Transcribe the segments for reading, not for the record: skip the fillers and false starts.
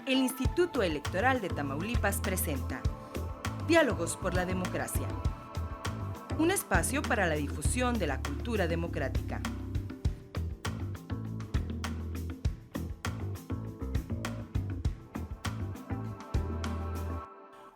El Instituto Electoral de Tamaulipas presenta Diálogos por la Democracia, un espacio para la difusión de la cultura democrática.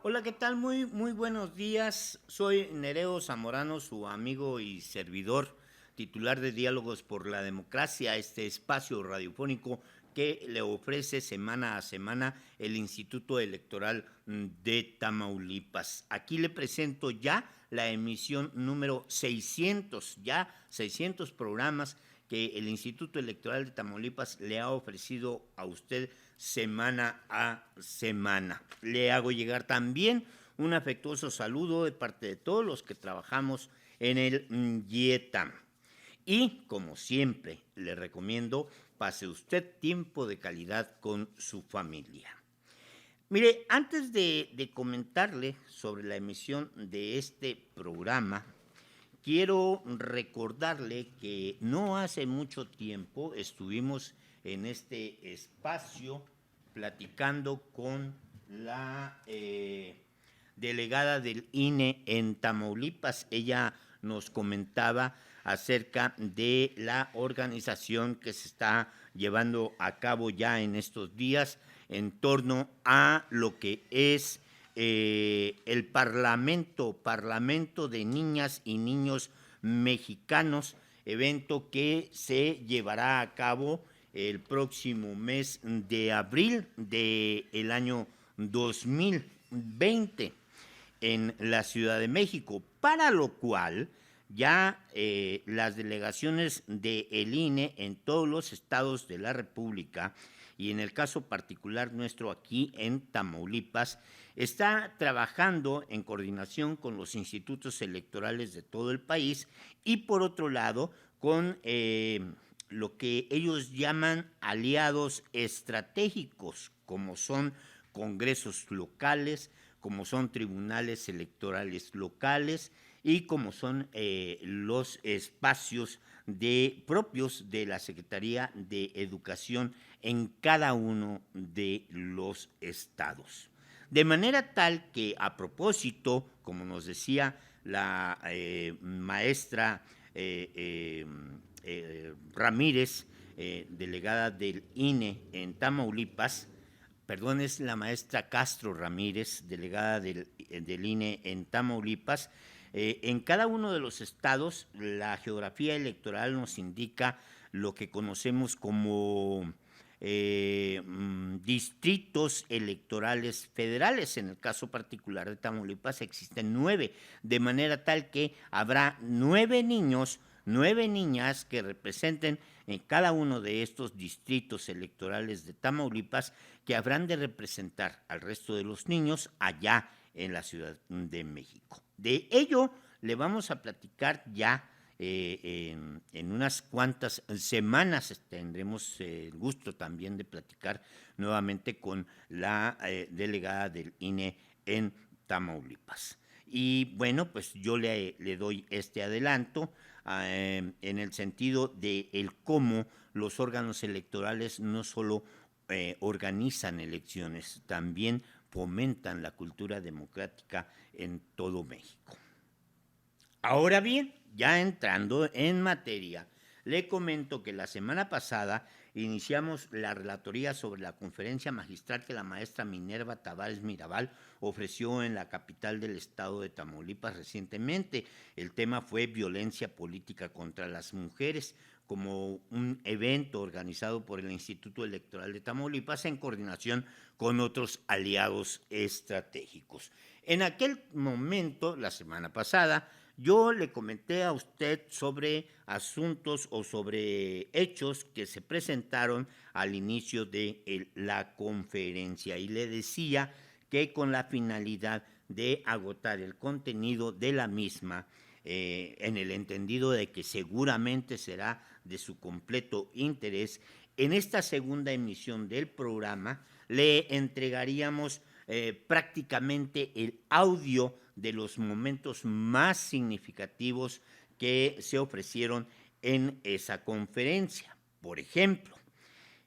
Hola, ¿qué tal? Muy buenos días. Soy Nereo Zamorano, su amigo y servidor, titular de Diálogos por la Democracia, este espacio radiofónico que le ofrece semana a semana el Instituto Electoral de Tamaulipas. Aquí le presento ya la emisión número 600, ya 600 programas que el Instituto Electoral de Tamaulipas le ha ofrecido a usted semana a semana. Le hago llegar también un afectuoso saludo de parte de todos los que trabajamos en el IETAM. Y, como siempre, le recomiendo, pase usted tiempo de calidad con su familia. Mire, antes de comentarle sobre la emisión de este programa, quiero recordarle que no hace mucho tiempo estuvimos en este espacio platicando con la delegada del INE en Tamaulipas. Ella nos comentaba acerca de la organización que se está llevando a cabo ya en estos días en torno a lo que es el Parlamento de Niñas y Niños Mexicanos, evento que se llevará a cabo el próximo mes de abril del año 2020 en la Ciudad de México, para lo cual ya las delegaciones del INE en todos los estados de la República y en el caso particular nuestro aquí en Tamaulipas, está trabajando en coordinación con los institutos electorales de todo el país y por otro lado con lo que ellos llaman aliados estratégicos, como son congresos locales, como son tribunales electorales locales y como son los espacios propios de la Secretaría de Educación en cada uno de los estados. De manera tal que, a propósito, como nos decía la maestra Ramírez, delegada del INE en Tamaulipas, perdón, es la maestra Castro Ramírez, delegada del INE en Tamaulipas, en cada uno de los estados la geografía electoral nos indica lo que conocemos como distritos electorales federales. En el caso particular de Tamaulipas existen 9, de manera tal que habrá 9 niños, 9 niñas que representen en cada uno de estos distritos electorales de Tamaulipas, que habrán de representar al resto de los niños allá en la Ciudad de México. De ello le vamos a platicar ya en unas cuantas semanas. Tendremos el gusto también de platicar nuevamente con la delegada del INE en Tamaulipas. Y bueno, pues yo le doy este adelanto en el sentido de el cómo los órganos electorales no solo organizan elecciones, también fomentan la cultura democrática en todo México. Ahora bien, ya entrando en materia, le comento que la semana pasada iniciamos la relatoría sobre la conferencia magistral que la maestra Minerva Tavares Mirabal ofreció en la capital del estado de Tamaulipas recientemente. El tema fue violencia política contra las mujeres, como un evento organizado por el Instituto Electoral de Tamaulipas en coordinación con otros aliados estratégicos. En aquel momento, la semana pasada, yo le comenté a usted sobre asuntos o sobre hechos que se presentaron al inicio de la conferencia y le decía que con la finalidad de agotar el contenido de la misma, en el entendido de que seguramente será de su completo interés, en esta segunda emisión del programa le entregaríamos prácticamente el audio de los momentos más significativos que se ofrecieron en esa conferencia. Por ejemplo,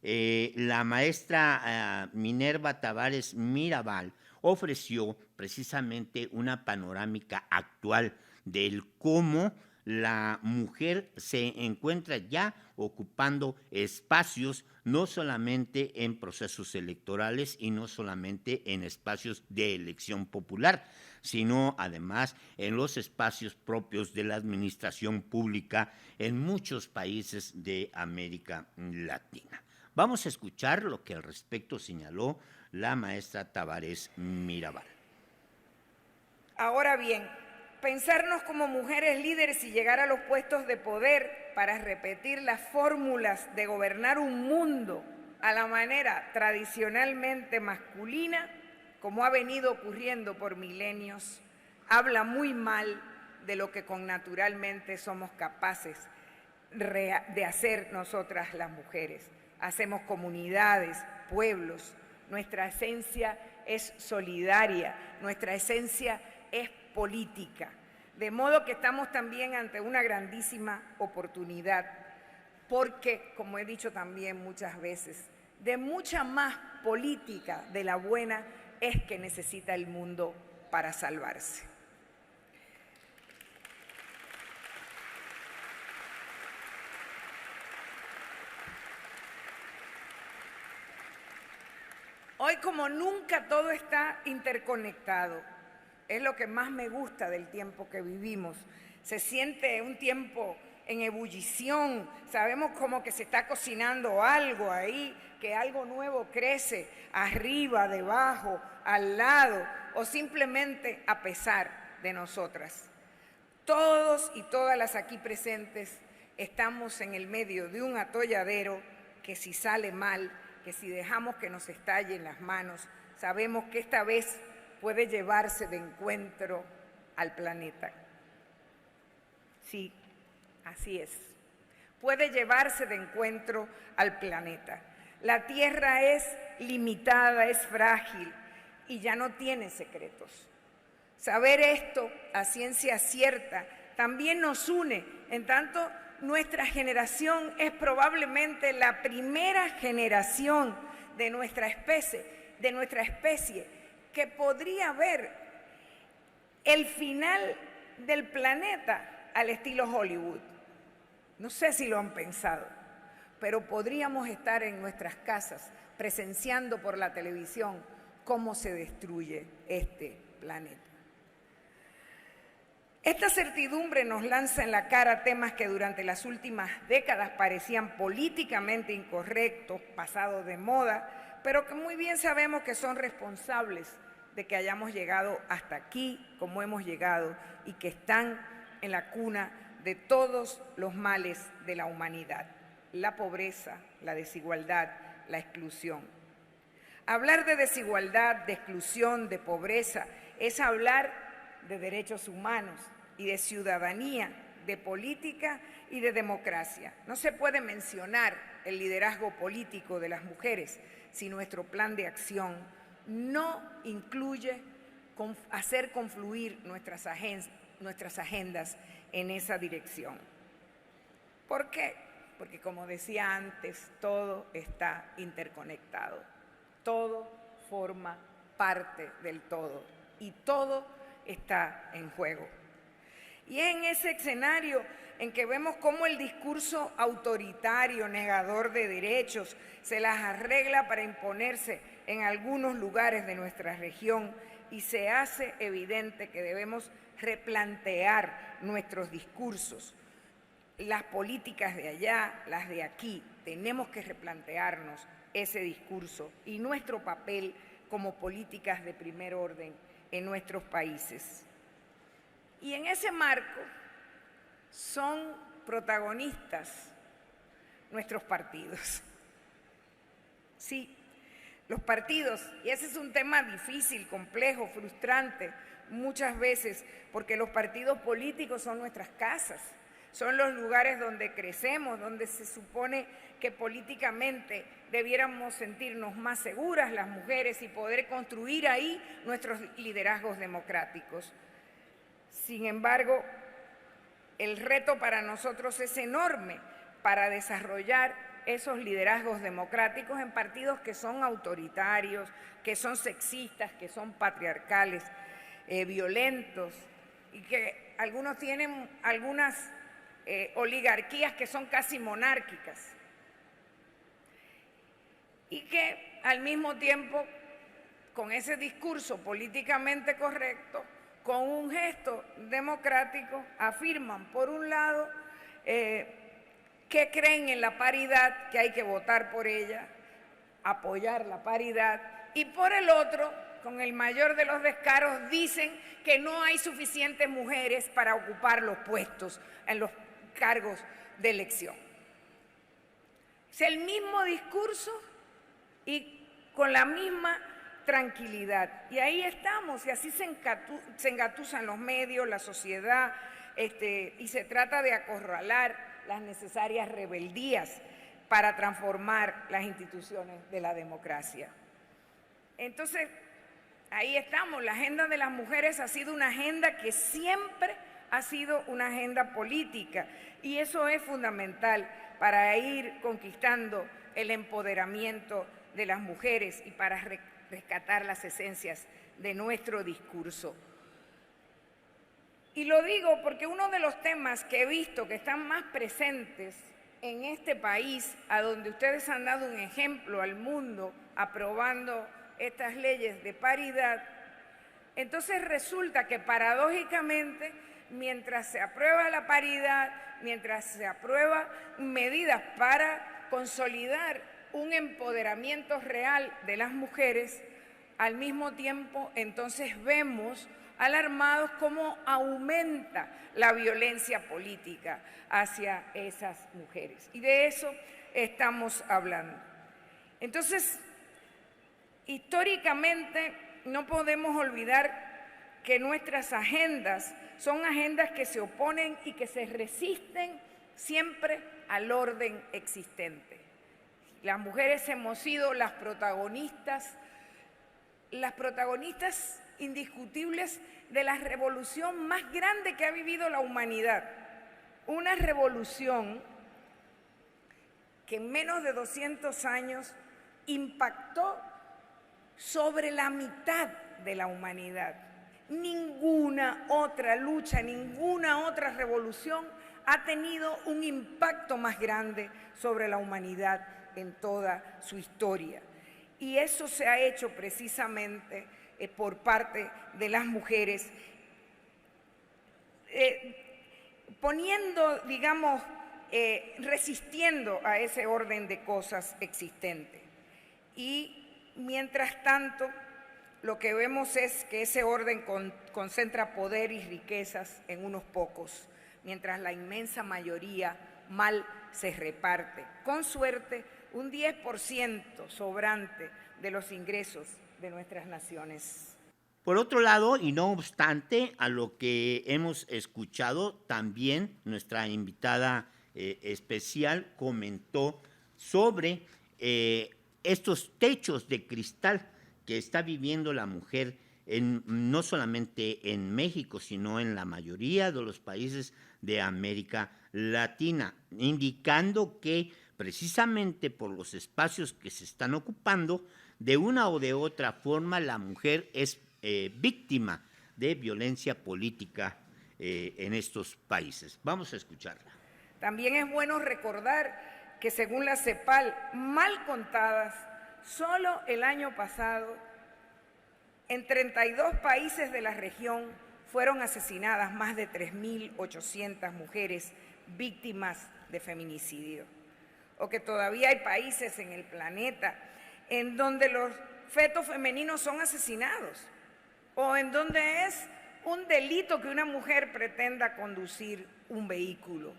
La maestra Minerva Tavares Mirabal ofreció precisamente una panorámica actual del cómo la mujer se encuentra ya ocupando espacios no solamente en procesos electorales y no solamente en espacios de elección popular, sino además en los espacios propios de la administración pública en muchos países de América Latina. Vamos a escuchar lo que al respecto señaló la maestra Tavares Mirabal. Ahora bien, pensarnos como mujeres líderes y llegar a los puestos de poder para repetir las fórmulas de gobernar un mundo a la manera tradicionalmente masculina, como ha venido ocurriendo por milenios, habla muy mal de lo que connaturalmente somos capaces de hacer nosotras las mujeres. Hacemos comunidades, pueblos, nuestra esencia es solidaria, nuestra esencia es política, de modo que estamos también ante una grandísima oportunidad, porque, como he dicho también muchas veces, de mucha más política de la buena es que necesita el mundo para salvarse. Hoy, como nunca, todo está interconectado. Es lo que más me gusta del tiempo que vivimos. Se siente un tiempo en ebullición, sabemos como que se está cocinando algo ahí, que algo nuevo crece arriba, debajo, al lado o simplemente a pesar de nosotras. Todos y todas las aquí presentes estamos en el medio de un atolladero que si sale mal, que si dejamos que nos estalle en las manos, sabemos que esta vez puede llevarse de encuentro al planeta. Sí, así es. Puede llevarse de encuentro al planeta. La Tierra es limitada, es frágil y ya no tiene secretos. Saber esto a ciencia cierta también nos une, en tanto nuestra generación es probablemente la primera generación de nuestra especie que podría ver el final del planeta al estilo Hollywood. No sé si lo han pensado, pero podríamos estar en nuestras casas presenciando por la televisión cómo se destruye este planeta. Esta certidumbre nos lanza en la cara temas que durante las últimas décadas parecían políticamente incorrectos, pasados de moda, pero que muy bien sabemos que son responsables de que hayamos llegado hasta aquí como hemos llegado y que están en la cuna de todos los males de la humanidad: la pobreza, la desigualdad, la exclusión. Hablar de desigualdad, de exclusión, de pobreza, es hablar de derechos humanos y de ciudadanía, de política y de democracia. No se puede mencionar el liderazgo político de las mujeres si nuestro plan de acción no incluye hacer confluir nuestras agendas en esa dirección. ¿Por qué? Porque, como decía antes, todo está interconectado, todo forma parte del todo y todo está en juego. Y es en ese escenario en que vemos cómo el discurso autoritario, negador de derechos, se las arregla para imponerse en algunos lugares de nuestra región y se hace evidente que debemos replantear nuestros discursos. Las políticas de allá, las de aquí, tenemos que replantearnos ese discurso y nuestro papel como políticas de primer orden en nuestros países. Y en ese marco son protagonistas nuestros partidos. Sí, los partidos, y ese es un tema difícil, complejo, frustrante, muchas veces, porque los partidos políticos son nuestras casas, son los lugares donde crecemos, donde se supone que políticamente debiéramos sentirnos más seguras las mujeres y poder construir ahí nuestros liderazgos democráticos. Sin embargo, el reto para nosotros es enorme para desarrollar esos liderazgos democráticos en partidos que son autoritarios, que son sexistas, que son patriarcales, violentos, y que algunos tienen algunas oligarquías que son casi monárquicas, y que al mismo tiempo, con ese discurso políticamente correcto, con un gesto democrático, afirman, por un lado, que creen en la paridad, que hay que votar por ella, apoyar la paridad, y por el otro, con el mayor de los descaros, dicen que no hay suficientes mujeres para ocupar los puestos en los cargos de elección. Es el mismo discurso y con la misma tranquilidad. Y ahí estamos, y así se engatusan los medios, la sociedad, y se trata de acorralar las necesarias rebeldías para transformar las instituciones de la democracia. Entonces, ahí estamos. La agenda de las mujeres ha sido una agenda que siempre ha sido una agenda política, y eso es fundamental para ir conquistando el empoderamiento de las mujeres y para rescatar las esencias de nuestro discurso. Y lo digo porque uno de los temas que he visto que están más presentes en este país, a donde ustedes han dado un ejemplo al mundo aprobando estas leyes de paridad, entonces resulta que paradójicamente, mientras se aprueba la paridad, mientras se aprueban medidas para consolidar un empoderamiento real de las mujeres, al mismo tiempo entonces vemos alarmados cómo aumenta la violencia política hacia esas mujeres. Y de eso estamos hablando. Entonces, históricamente no podemos olvidar que nuestras agendas son agendas que se oponen y que se resisten siempre al orden existente. Las mujeres hemos sido las protagonistas indiscutibles de la revolución más grande que ha vivido la humanidad. Una revolución que en menos de 200 años impactó sobre la mitad de la humanidad. Ninguna otra lucha, ninguna otra revolución ha tenido un impacto más grande sobre la humanidad en toda su historia. Y eso se ha hecho precisamente por parte de las mujeres, poniendo, digamos, resistiendo a ese orden de cosas existente. Y mientras tanto, lo que vemos es que ese orden concentra poder y riquezas en unos pocos, mientras la inmensa mayoría mal se reparte. Con suerte, un 10% sobrante de los ingresos de nuestras naciones. Por otro lado, y no obstante a lo que hemos escuchado, también nuestra invitada especial comentó sobre estos techos de cristal que está viviendo la mujer no solamente en México, sino en la mayoría de los países de América Latina, indicando que precisamente por los espacios que se están ocupando, de una o de otra forma la mujer es víctima de violencia política en estos países. Vamos a escucharla. También es bueno recordar que según la CEPAL, mal contadas, solo el año pasado, en 32 países de la región fueron asesinadas más de 3.800 mujeres víctimas de feminicidio. O que todavía hay países en el planeta en donde los fetos femeninos son asesinados, o en donde es un delito que una mujer pretenda conducir un vehículo,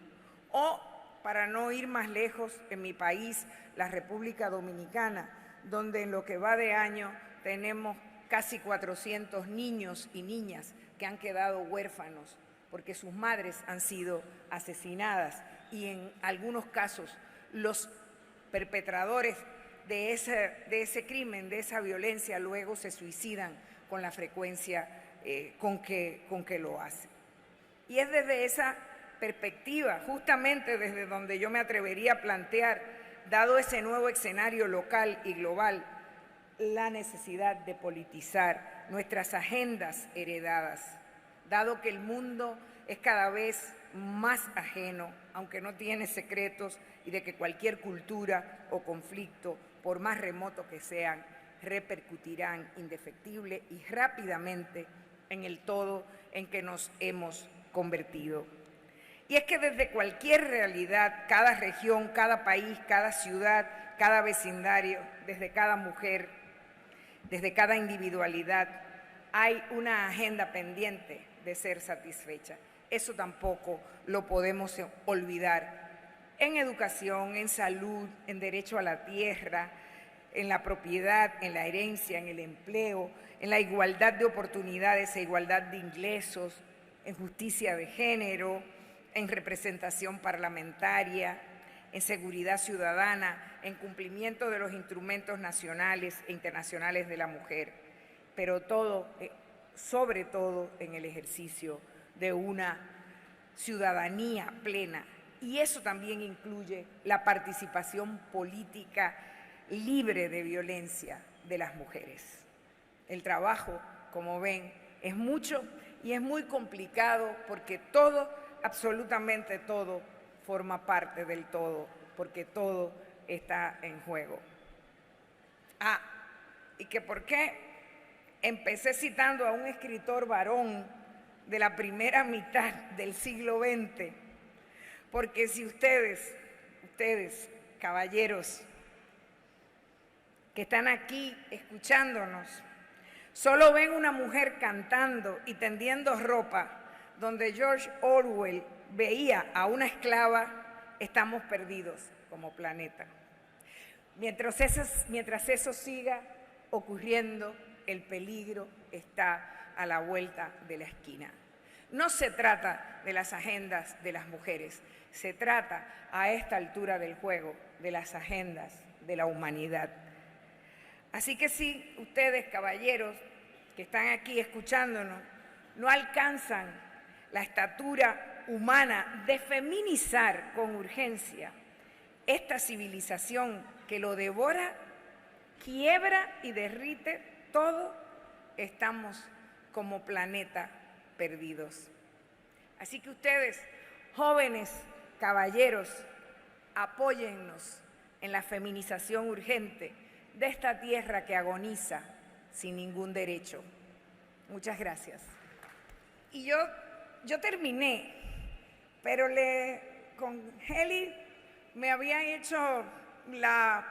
o, para no ir más lejos, en mi país, la República Dominicana, donde en lo que va de año tenemos casi 400 niños y niñas que han quedado huérfanos porque sus madres han sido asesinadas, y en algunos casos los perpetradores de ese crimen, de esa violencia, luego se suicidan con la frecuencia con que lo hacen. Y es desde esa perspectiva, justamente desde donde yo me atrevería a plantear dado ese nuevo escenario local y global, la necesidad de politizar nuestras agendas heredadas, dado que el mundo es cada vez más ajeno, aunque no tiene secretos, y de que cualquier cultura o conflicto, por más remoto que sean, repercutirán indefectible y rápidamente en el todo en que nos hemos convertido. Y es que desde cualquier realidad, cada región, cada país, cada ciudad, cada vecindario, desde cada mujer, desde cada individualidad, hay una agenda pendiente de ser satisfecha. Eso tampoco lo podemos olvidar. En educación, en salud, en derecho a la tierra, en la propiedad, en la herencia, en el empleo, en la igualdad de oportunidades e igualdad de ingresos, en justicia de género, en representación parlamentaria, en seguridad ciudadana, en cumplimiento de los instrumentos nacionales e internacionales de la mujer, pero todo, sobre todo en el ejercicio de una ciudadanía plena. Y eso también incluye la participación política libre de violencia de las mujeres. El trabajo, como ven, es mucho y es muy complicado porque todo, absolutamente todo, forma parte del todo, porque todo está en juego. ¿Y que por qué? Empecé citando a un escritor varón de la primera mitad del siglo XX, porque si ustedes, caballeros, que están aquí escuchándonos, solo ven una mujer cantando y tendiendo ropa donde George Orwell veía a una esclava, estamos perdidos como planeta. Mientras eso siga ocurriendo, el peligro está a la vuelta de la esquina. No se trata de las agendas de las mujeres, se trata a esta altura del juego de las agendas de la humanidad. Así que si ustedes, caballeros, que están aquí escuchándonos, no alcanzan la estatura humana de feminizar con urgencia esta civilización que lo devora, quiebra y derrite todo, estamos como planeta perdidos. Así que ustedes, jóvenes, caballeros, apóyennos en la feminización urgente de esta tierra que agoniza sin ningún derecho. Muchas gracias. Y yo terminé, pero con Heli me había hecho la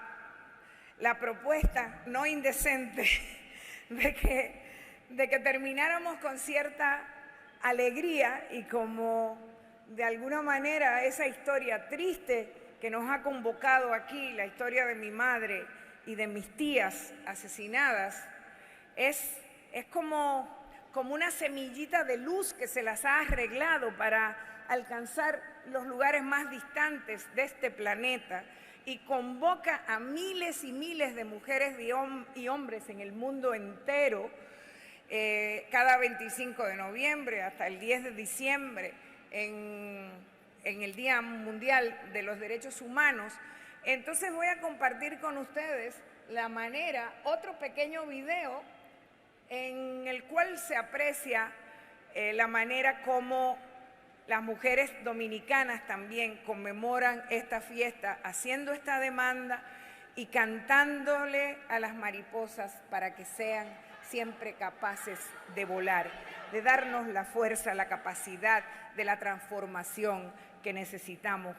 propuesta no indecente de que termináramos con cierta alegría y como de alguna manera esa historia triste que nos ha convocado aquí, la historia de mi madre y de mis tías asesinadas, es como una semillita de luz que se las ha arreglado para alcanzar los lugares más distantes de este planeta y convoca a miles y miles de mujeres y hombres en el mundo entero cada 25 de noviembre hasta el 10 de diciembre en el Día Mundial de los Derechos Humanos. Entonces voy a compartir con ustedes otro pequeño video en el cual se aprecia la manera como las mujeres dominicanas también conmemoran esta fiesta, haciendo esta demanda y cantándole a las mariposas para que sean siempre capaces de volar, de darnos la fuerza, la capacidad de la transformación que necesitamos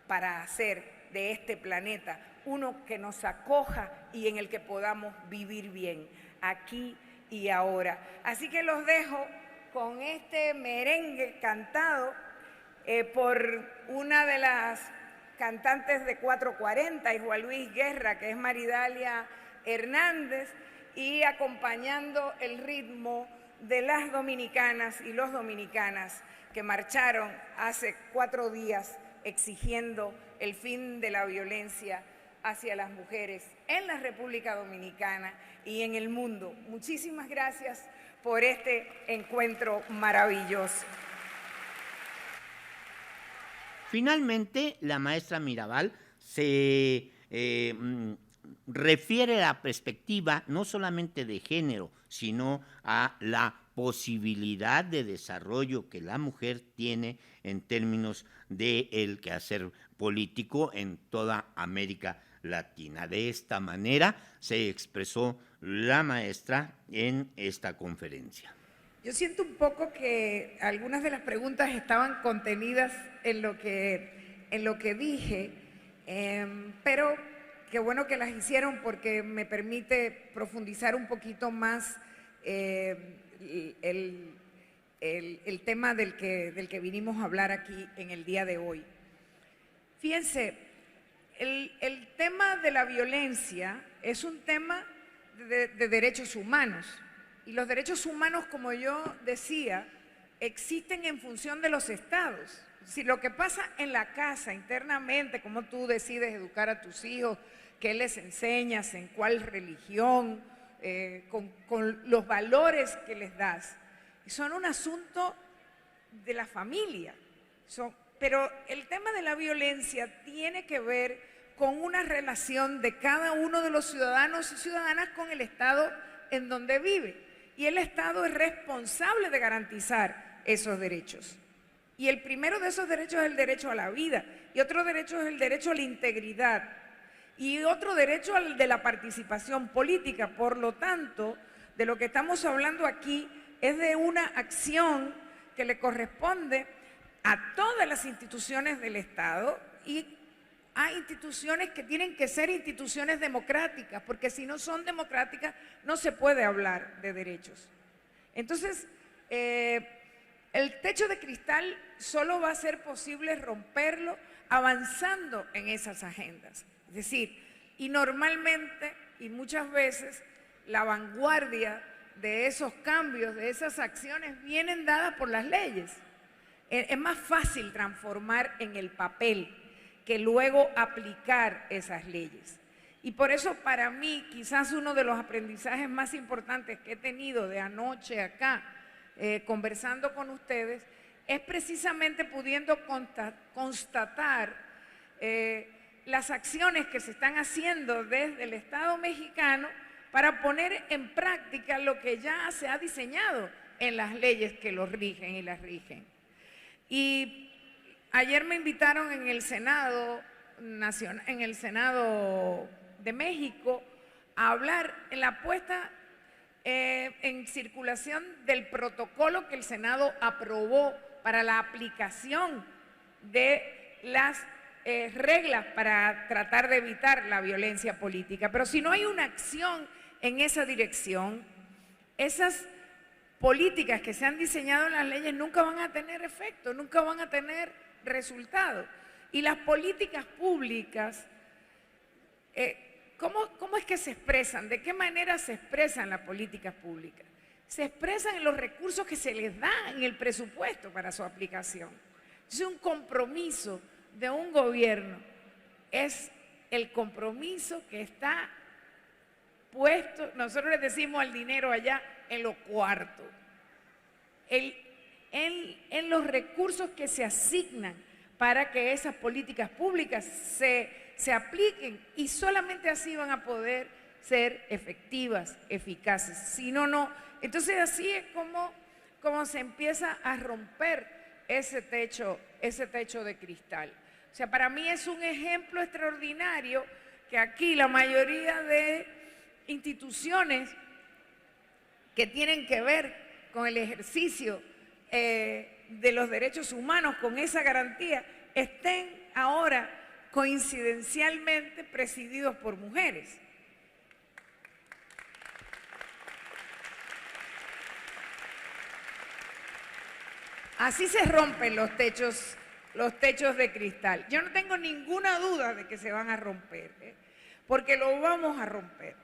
para hacer de este planeta uno que nos acoja y en el que podamos vivir bien, aquí y ahora. Así que los dejo con este merengue cantado por una de las cantantes de 440 y Juan Luis Guerra, que es Maridalia Hernández, y acompañando el ritmo de las dominicanas y los dominicanas que marcharon hace 4 días exigiendo el fin de la violencia hacia las mujeres en la República Dominicana y en el mundo. Muchísimas gracias por este encuentro maravilloso. Finalmente, la maestra Mirabal se refiere a la perspectiva no solamente de género, sino a la posibilidad de desarrollo que la mujer tiene en términos del quehacer político en toda América Latina. De esta manera se expresó la maestra en esta conferencia. Yo siento un poco que algunas de las preguntas estaban contenidas en lo que dije, pero qué bueno que las hicieron porque me permite profundizar un poquito más el tema del que vinimos a hablar aquí en el día de hoy. Fíjense, el tema de la violencia es un tema de derechos humanos. Y los derechos humanos, como yo decía, existen en función de los estados. Si lo que pasa en la casa, internamente, cómo tú decides educar a tus hijos, qué les enseñas, en cuál religión, con los valores que les das, son un asunto de la familia. Pero el tema de la violencia tiene que ver con una relación de cada uno de los ciudadanos y ciudadanas con el estado en donde vive. Y el Estado es responsable de garantizar esos derechos. Y el primero de esos derechos es el derecho a la vida, y otro derecho es el derecho a la integridad, y otro derecho al de la participación política. Por lo tanto, de lo que estamos hablando aquí es de una acción que le corresponde a todas las instituciones del Estado y a instituciones que tienen que ser instituciones democráticas, porque si no son democráticas no se puede hablar de derechos. Entonces, el techo de cristal solo va a ser posible romperlo avanzando en esas agendas. Es decir, y normalmente y muchas veces la vanguardia de esos cambios, de esas acciones, vienen dadas por las leyes. Es más fácil transformar en el papel que luego aplicar esas leyes. Y por eso para mí quizás uno de los aprendizajes más importantes que he tenido de anoche acá, conversando con ustedes, es precisamente pudiendo constatar las acciones que se están haciendo desde el Estado mexicano para poner en práctica lo que ya se ha diseñado en las leyes que los rigen y las rigen. Y ayer me invitaron en el Senado Nacional, en el Senado de México, a hablar en la puesta en circulación del protocolo que el Senado aprobó para la aplicación de las reglas para tratar de evitar la violencia política. Pero si no hay una acción en esa dirección, esas políticas que se han diseñado en las leyes nunca van a tener efecto, nunca van a tener resultados. Y las políticas públicas, ¿cómo es que se expresan? ¿De qué manera se expresan las políticas públicas? Se expresan en los recursos que se les da en el presupuesto para su aplicación. Es un compromiso de un gobierno, es el compromiso que está puesto, nosotros le decimos al dinero allá, en los cuartos, en los recursos que se asignan para que esas políticas públicas se apliquen, y solamente así van a poder ser efectivas, eficaces. Si no, no. Entonces así es como se empieza a romper ese techo de cristal. O sea, para mí es un ejemplo extraordinario que aquí la mayoría de instituciones que tienen que ver con el ejercicio de los derechos humanos, con esa garantía, estén ahora coincidencialmente presididos por mujeres. Así se rompen los techos de cristal. Yo no tengo ninguna duda de que se van a romper, porque lo vamos a romper.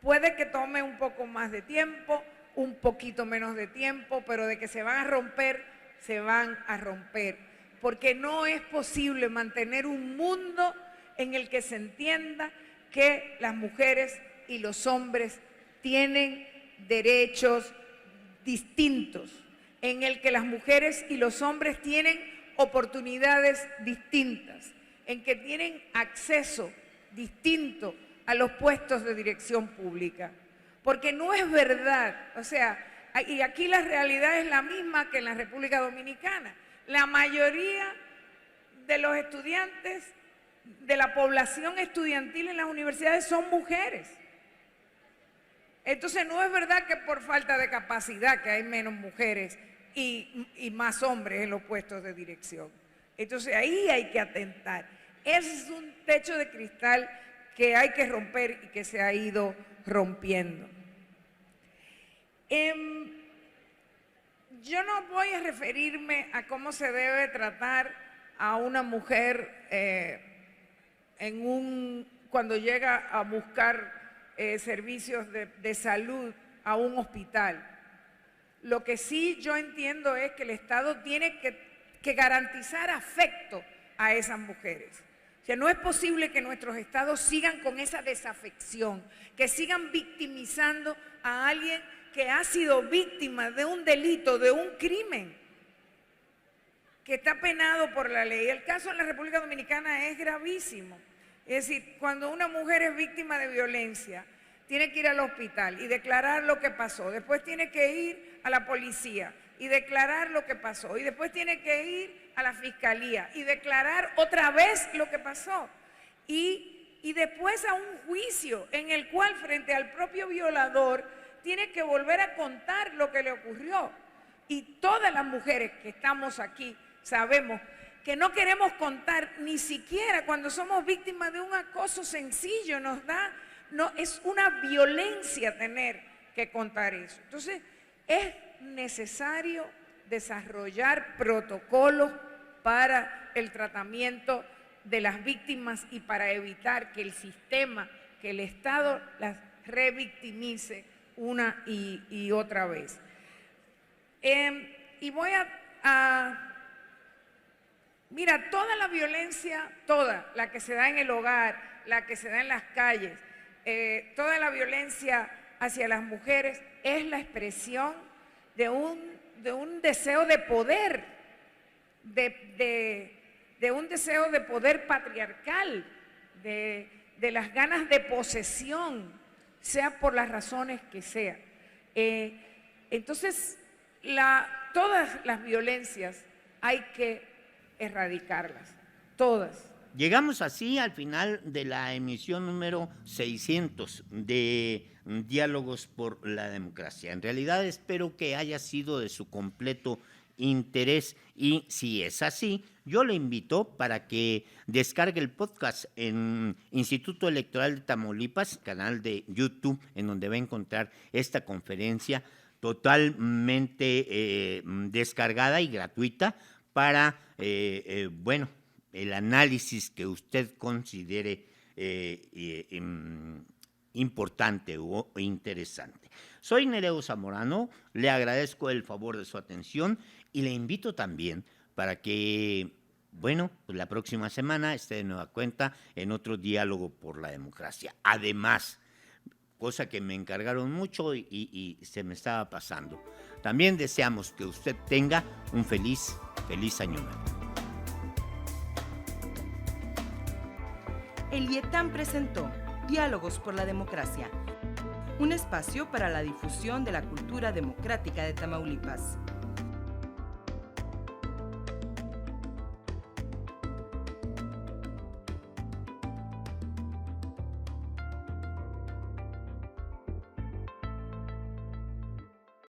Puede que tome un poco más de tiempo, un poquito menos de tiempo, pero de que se van a romper, se van a romper. Porque no es posible mantener un mundo en el que se entienda que las mujeres y los hombres tienen derechos distintos, en el que las mujeres y los hombres tienen oportunidades distintas, en que tienen acceso distinto a los puestos de dirección pública. Porque no es verdad, o sea, y aquí la realidad es la misma que en la República Dominicana. La mayoría de los estudiantes, de la población estudiantil en las universidades son mujeres. Entonces no es verdad que por falta de capacidad que hay menos mujeres y más hombres en los puestos de dirección. Entonces ahí hay que atentar. Ese es un techo de cristal que hay que romper y que se ha ido rompiendo. Yo no voy a referirme a cómo se debe tratar a una mujer cuando llega a buscar servicios de salud a un hospital. Lo que sí yo entiendo es que el Estado tiene que garantizar afecto a esas mujeres. O sea, no es posible que nuestros estados sigan con esa desafección, que sigan victimizando a alguien que ha sido víctima de un delito, de un crimen, que está penado por la ley. El caso en la República Dominicana es gravísimo. Es decir, cuando una mujer es víctima de violencia, tiene que ir al hospital y declarar lo que pasó. Después tiene que ir a la policía y declarar lo que pasó. Y después tiene que ir a la fiscalía y declarar otra vez lo que pasó. Y después a un juicio en el cual frente al propio violador tiene que volver a contar lo que le ocurrió. Y todas las mujeres que estamos aquí sabemos que no queremos contar ni siquiera cuando somos víctimas de un acoso sencillo. Es una violencia tener que contar eso. Entonces, es necesario desarrollar protocolos para el tratamiento de las víctimas y para evitar que el sistema, que el Estado las revictimice una y otra vez. Y voy mira, toda la violencia, toda la que se da en el hogar, la que se da en las calles, toda la violencia hacia las mujeres es la expresión de un deseo de poder, de un deseo de poder patriarcal, de las ganas de posesión, sea por las razones que sea. Entonces, todas las violencias hay que erradicarlas, todas. Llegamos así al final de la emisión número 600 de Diálogos por la Democracia. En realidad espero que haya sido de su completo interés y si es así, yo le invito para que descargue el podcast en Instituto Electoral de Tamaulipas, canal de YouTube, en donde va a encontrar esta conferencia totalmente descargada y gratuita para, el análisis que usted considere importante o interesante. Soy Nereo Zamorano, le agradezco el favor de su atención y le invito también para que, pues la próxima semana esté de nueva cuenta en otro Diálogo por la Democracia. Además, cosa que me encargaron mucho y se me estaba pasando, también deseamos que usted tenga un feliz año nuevo. El IETAM presentó Diálogos por la Democracia, un espacio para la difusión de la cultura democrática de Tamaulipas.